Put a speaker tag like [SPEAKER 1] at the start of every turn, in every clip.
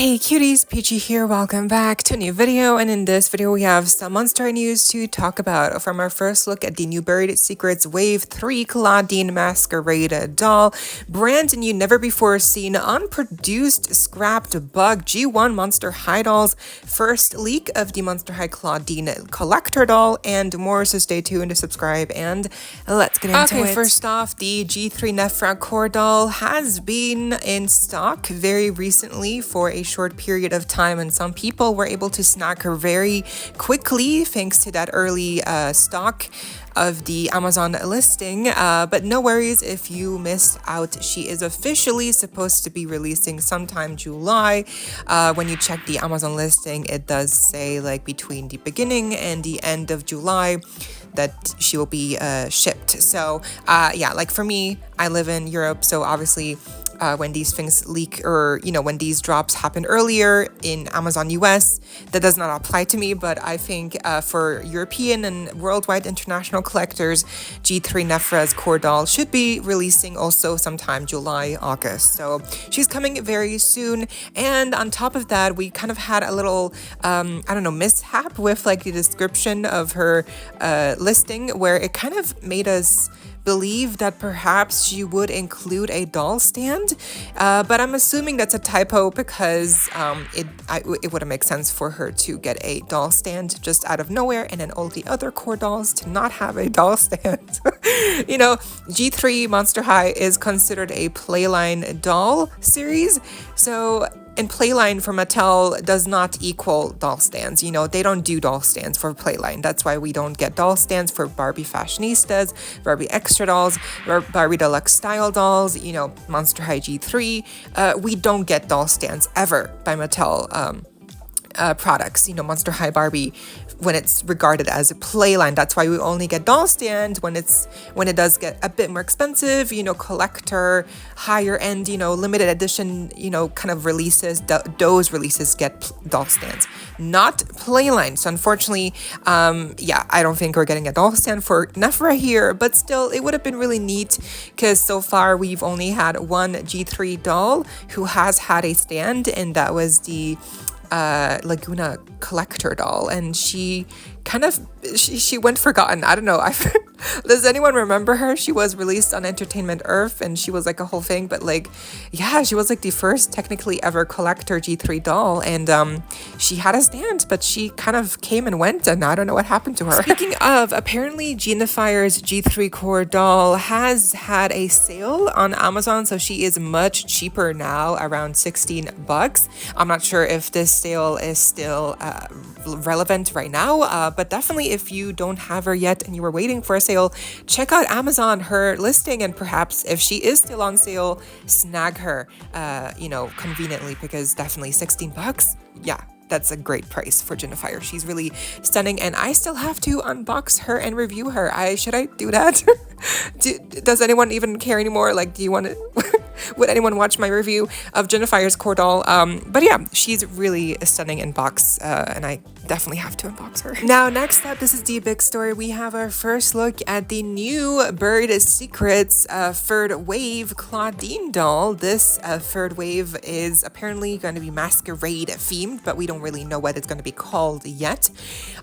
[SPEAKER 1] Hey cuties, PeachY here, welcome back to a new video, and in this video we have some Monster High news to talk about. From our first look at the new Buried Secrets Wave 3 Clawdeen Masquerade doll, brand new, never before seen, unproduced, scrapped bug G1 Monster High dolls, first leak of the Monster High Clawdeen collector doll, and more, so stay tuned, subscribe, and let's get into it. Okay, first off, the G3 Nefrag Core doll has been in stock very recently for a short period of time, and some people were able to snag her very quickly thanks to that early stock of the Amazon listing, but no worries if you missed out. She is officially supposed to be releasing sometime July. When you check the Amazon listing, it does say like between the beginning and the end of July that she will be shipped. So yeah, like for me, I live in Europe, so obviously when these things leak, or when these drops happen earlier in Amazon US, that does not apply to me. But I think for European and worldwide international collectors, G3 Nefrag Core doll should be releasing also sometime July, August. So she's coming very soon. And on top of that, we kind of had a little I don't know, mishap with like the description of her listing, where it kind of made us believe that perhaps she would include a doll stand, but I'm assuming that's a typo, because it wouldn't make sense for her to get a doll stand just out of nowhere and then all the other core dolls to not have a doll stand. G3 Monster High is considered a Playline doll series, so and Playline for Mattel does not equal doll stands. They don't do doll stands for Playline. That's why we don't get doll stands for Barbie Fashionistas, Barbie Extra dolls, Barbie Deluxe Style dolls, Monster High G3. We don't get doll stands ever by Mattel products. Monster High Barbie, when it's regarded as a Playline, that's why we only get doll stand when it does get a bit more expensive, collector, higher end, limited edition, kind of releases. Those releases get doll stands, not Playline. So unfortunately, yeah, I don't think we're getting a doll stand for Nefra here, but still, it would have been really neat, because so far we've only had one G3 doll who has had a stand, and that was the Laguna collector doll, and she went forgotten. I don't know. Does anyone remember her? She was released on Entertainment Earth, and she was like a whole thing, but yeah, she was like the first technically ever collector G3 doll, and she had a stand, but she kind of came and went, and I don't know what happened to her. Speaking of, apparently Genifier's G3 Core doll has had a sale on Amazon, so she is much cheaper now, around $16. I'm not sure if this sale is still relevant right now, but definitely if you don't have her yet and you were waiting for a sale, check out Amazon, her listing, and perhaps if she is still on sale, snag her conveniently, because definitely $16, yeah, that's a great price for Jenifier. She's really stunning, and I still have to unbox her and review her. Should I do that? Does anyone even care anymore? Do you want to would anyone watch my review of Jenifier's core doll? But yeah, she's really stunning in box, and I definitely have to unbox her. Now, next up, this is the big story. We have our first look at the new Buried Secrets third wave Clawdeen doll. This third wave is apparently going to be Masquerade themed, but we don't really know what it's going to be called yet.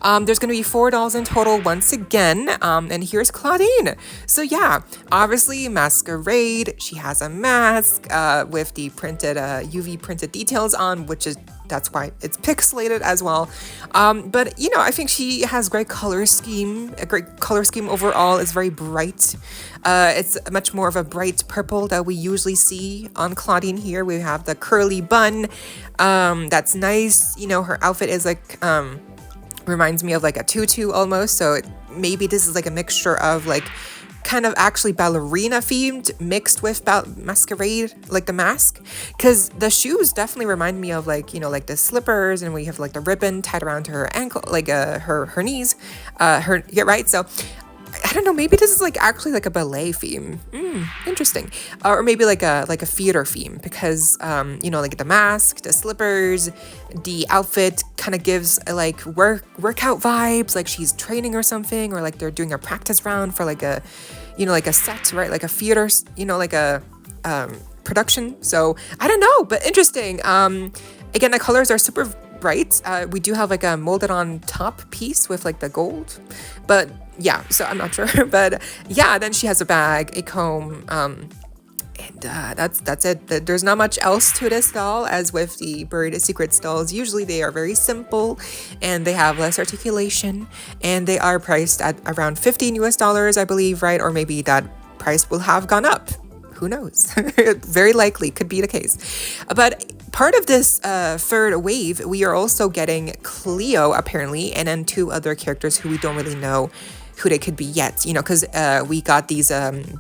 [SPEAKER 1] There's going to be 4 dolls in total once again, and here's Clawdeen. So yeah, obviously Masquerade. She has a mask with the printed UV printed details on, that's why it's pixelated as well. But I think she has great color scheme. A great color scheme overall. Is very bright. It's much more of a bright purple that we usually see on Clawdeen. Here we have the curly bun. That's nice. Her outfit is reminds me of like a tutu almost. So maybe this is like a mixture of kind of actually ballerina themed mixed with masquerade, like the mask, because the shoes definitely remind me of the slippers, and we have the ribbon tied around her ankle, her knees, yeah, right. So I don't know, maybe this is actually a ballet theme. Interesting. Or maybe like a theater theme, because the mask, the slippers, the outfit kind of gives workout vibes, like she's training or something, or they're doing a practice round for a set, right? Like a theater, a production. So I don't know, but interesting. Again, the colors are super bright. We do have like a molded on top piece with like the gold, but yeah, so I'm not sure. But yeah, then she has a bag, a comb, and that's it. There's not much else to this doll. As with the Buried Secrets dolls, usually they are very simple and they have less articulation, and they are priced at around $15 US, I believe, right? Or maybe that price will have gone up. Who knows? Very likely could be the case. But part of this third wave, we are also getting Cleo, apparently, and then 2 other characters who we don't really know who they could be yet, you know, because we got these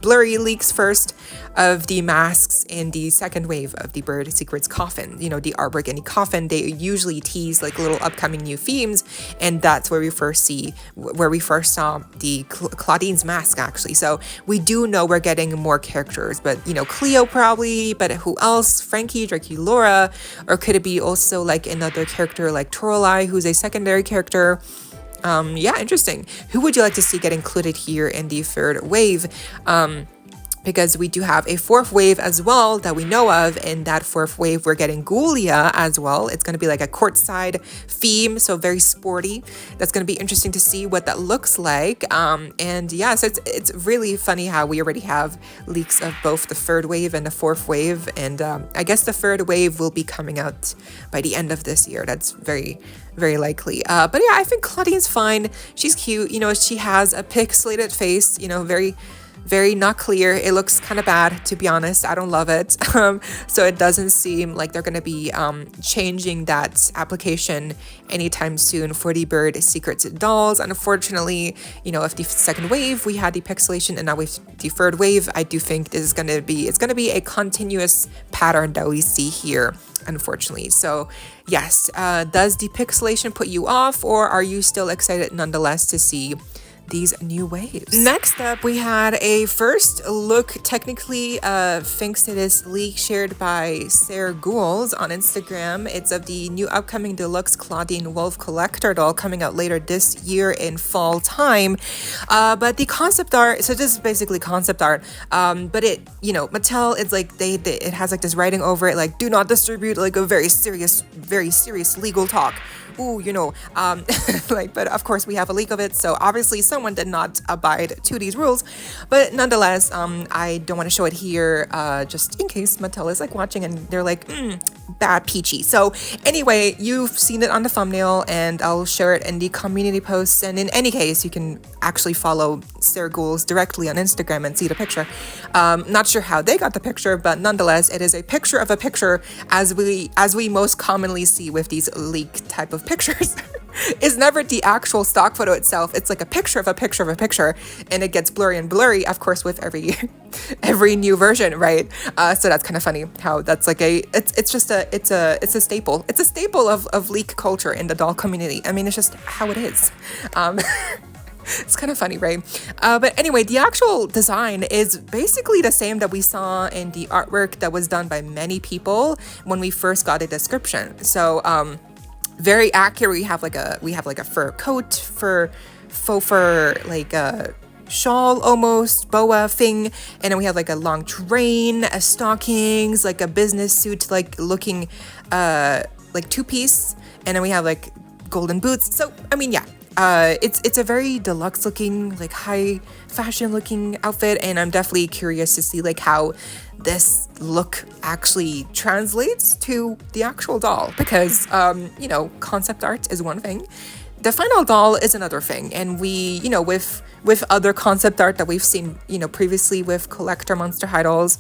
[SPEAKER 1] blurry leaks first of the masks in the second wave of the Buried Secrets coffin. You know, the artwork in the coffin, they usually tease like little upcoming new themes, and that's where we first saw the Clawdeen's mask, actually. So we do know we're getting more characters, but you know, Cleo probably, but who else? Frankie, Drake, Laura, or could it be also like another character like Toralei, who's a secondary character? Yeah, interesting. Who would you like to see get included here in the third wave? Because we do have a 4th wave as well that we know of. In that 4th wave, we're getting Ghoulia as well. It's going to be like a courtside theme, so very sporty. That's going to be interesting to see what that looks like. And yeah, so it's really funny how we already have leaks of both the 3rd wave and the 4th wave. And I guess the 3rd wave will be coming out by the end of this year. That's very likely. But yeah, I think Clawdeen's fine. She's cute. You know, she has a pixelated face, you know, very not clear. It looks kind of bad, to be honest. I don't love it. So it doesn't seem like they're going to be changing that application anytime soon for the Buried Secrets dolls. Unfortunately, you know, if the 2nd wave, we had the pixelation, and now with the 3rd wave, I do think this is going to be, it's going to be a continuous pattern that we see here, unfortunately. So yes, does the pixelation put you off, or are you still excited nonetheless to see these new waves? Next up, we had a first look, technically thanks to this leak shared by Sarah Ghouls on Instagram. It's of the new upcoming deluxe Clawdeen Wolf Collector doll coming out later this year in fall time. But the concept art, so this is basically concept art, but it, you know, Mattel, it's like it has like this writing over it, like, do not distribute, like a very serious legal talk. Ooh, you know, like, but of course we have a leak of it, so obviously someone did not abide to these rules. But nonetheless, I don't want to show it here, just in case Mattel is like watching and they're like, bad PeachY. So anyway, you've seen it on the thumbnail, and I'll share it in the community posts. And in any case, you can actually follow Sarah Ghouls directly on Instagram and see the picture. Not sure how they got the picture, but nonetheless, it is a picture of a picture, as we most commonly see with these leak type of pictures. It's never the actual stock photo itself. It's like a picture of a picture of a picture, and it gets blurry and blurry, of course, with every new version, right? So that's kind of funny how that's like it's a staple. It's a staple of leak culture in the doll community. I mean, it's just how it is. It's kind of funny, right? But anyway, the actual design is basically the same that we saw in the artwork that was done by many people when we first got a description. So very accurate. We have like a fur coat, faux fur, like a shawl almost, boa thing, and then we have like a long train, a stockings, like a business suit, like looking like 2-piece, and then we have like golden boots. So I mean, yeah, it's a very deluxe looking, like high fashion looking outfit, and I'm definitely curious to see like how this look actually translates to the actual doll, because you know, concept art is one thing, the final doll is another thing. And we, you know, with other concept art that we've seen, you know, previously with collector Monster High dolls,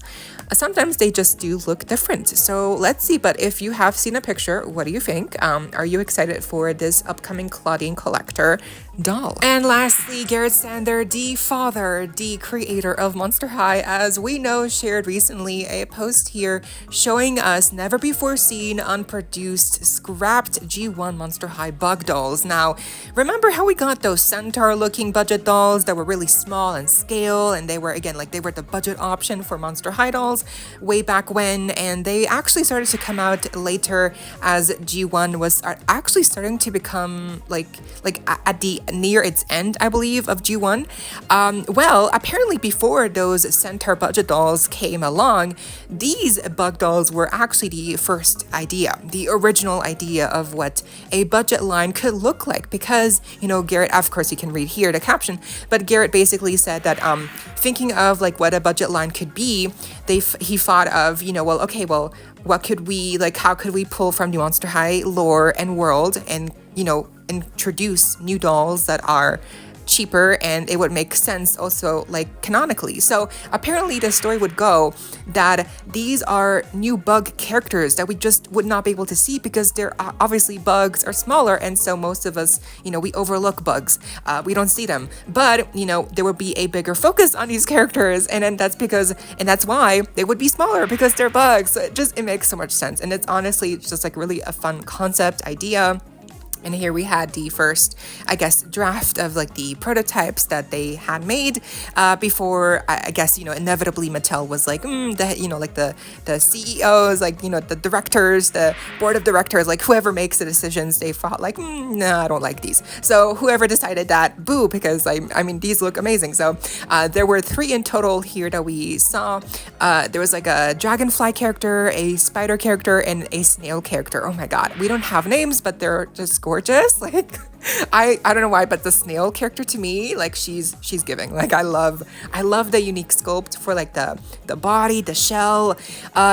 [SPEAKER 1] sometimes they just do look different. So let's see. But if you have seen a picture, what do you think? Are you excited for this upcoming Clawdeen collector doll? And lastly, Garrett Sander, the father, the creator of Monster High, as we know, shared recently a post here showing us never before seen unproduced scrapped G1 Monster High bug dolls. Now, remember how we got those centaur looking budget dolls that were really small in scale, and they were, again, like they were the budget option for Monster High dolls way back when, and they actually started to come out later as G1 was actually starting to become like at the near its end, I believe, of G1. Well, apparently before those Centaur budget dolls came along, these bug dolls were actually the first idea, the original idea of what a budget line could look like. Because, you know, Garrett, of course you can read here the caption, but Garrett basically said that thinking of like what a budget line could be, he thought of, you know, well, okay, well, what could we, like, how could we pull from the Monster High lore and world and, you know, introduce new dolls that are cheaper and it would make sense also like canonically. So apparently the story would go that these are new bug characters that we just would not be able to see because they're obviously bugs are smaller, and so most of us, you know, we overlook bugs. We don't see them, but you know, there would be a bigger focus on these characters, and then that's why they would be smaller, because they're bugs. So it makes so much sense, and it's honestly just like really a fun concept idea. And here we had the first, I guess, draft of like the prototypes that they had made before, I guess, you know, inevitably Mattel was like, you know, like the CEOs, like, you know, the directors, the board of directors, like whoever makes the decisions, they thought like, no, I don't like these. So whoever decided that, boo, because I mean, these look amazing. So there were 3 in total here that we saw. There was like a dragonfly character, a spider character, and a snail character. Oh my God, we don't have names, but they're just gorgeous. Like I don't know why, but the snail character to me, like she's giving. Like I love the unique sculpt for like the body, the shell,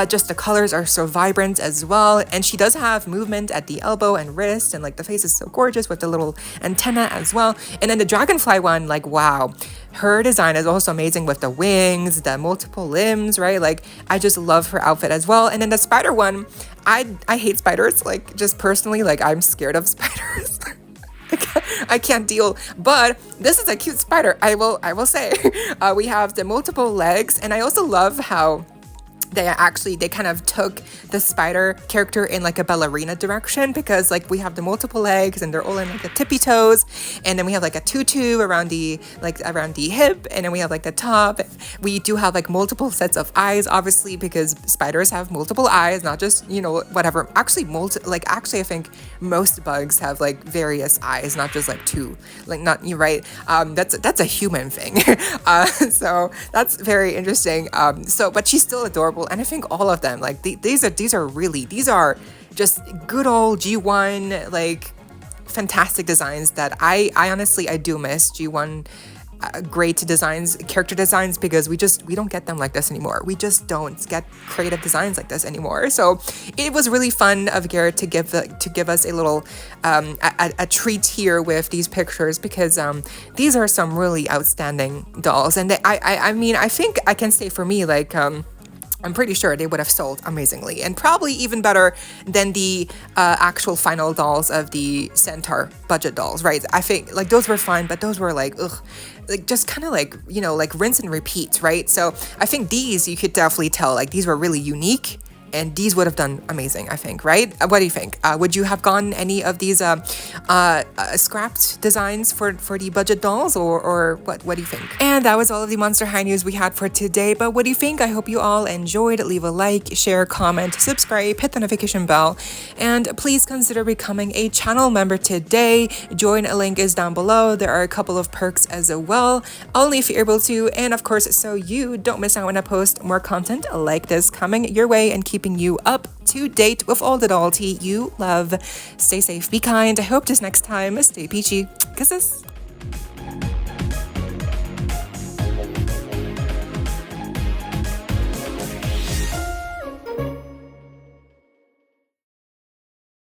[SPEAKER 1] just the colors are so vibrant as well, and she does have movement at the elbow and wrist, and like the face is so gorgeous with the little antenna as well. And then the dragonfly one, like wow, her design is also amazing with the wings, the multiple limbs, right? Like I just love her outfit as well. And then the spider one, I hate spiders, like just personally, like I'm scared of spiders. I can't deal, but this is a cute spider, I will say. We have the multiple legs, and I also love how they kind of took the spider character in like a ballerina direction, because like we have the multiple legs and they're all in like the tippy toes, and then we have like a tutu around the hip, and then we have like the top. We do have like multiple sets of eyes, obviously, because spiders have multiple eyes, not just, you know, whatever. Actually I think most bugs have like various eyes, not just like 2, like not, you're right. That's a human thing. So that's very interesting. But she's still adorable. And I think all of them, like these are just good old G1, like fantastic designs that I honestly, I do miss G1 great designs, character designs, because we don't get them like this anymore. We just don't get creative designs like this anymore. So it was really fun of Garrett to give us a little a treat here with these pictures, because these are some really outstanding dolls, and I mean, I think I can say for me, like I'm pretty sure they would have sold amazingly, and probably even better than the actual final dolls of the Centaur budget dolls, right? I think like those were fine, but those were like, like just kind of like, you know, like rinse and repeat, right? So I think these, you could definitely tell, like these were really unique, and these would have done amazing, I think, right? What do you think? Would you have gotten any of these scrapped designs for the budget dolls, or what do you think? And that was all of the Monster High news we had for today, but what do you think? I hope you all enjoyed. Leave a like, share, comment, subscribe, hit the notification bell, and please consider becoming a channel member today. Join link is down below. There are a couple of perks as well, only if you're able to, and of course, so you don't miss out when I post more content like this coming your way, and keeping you up to date with all the doll tea you love. Stay safe, be kind. I hope this next time, stay peachy. Kisses.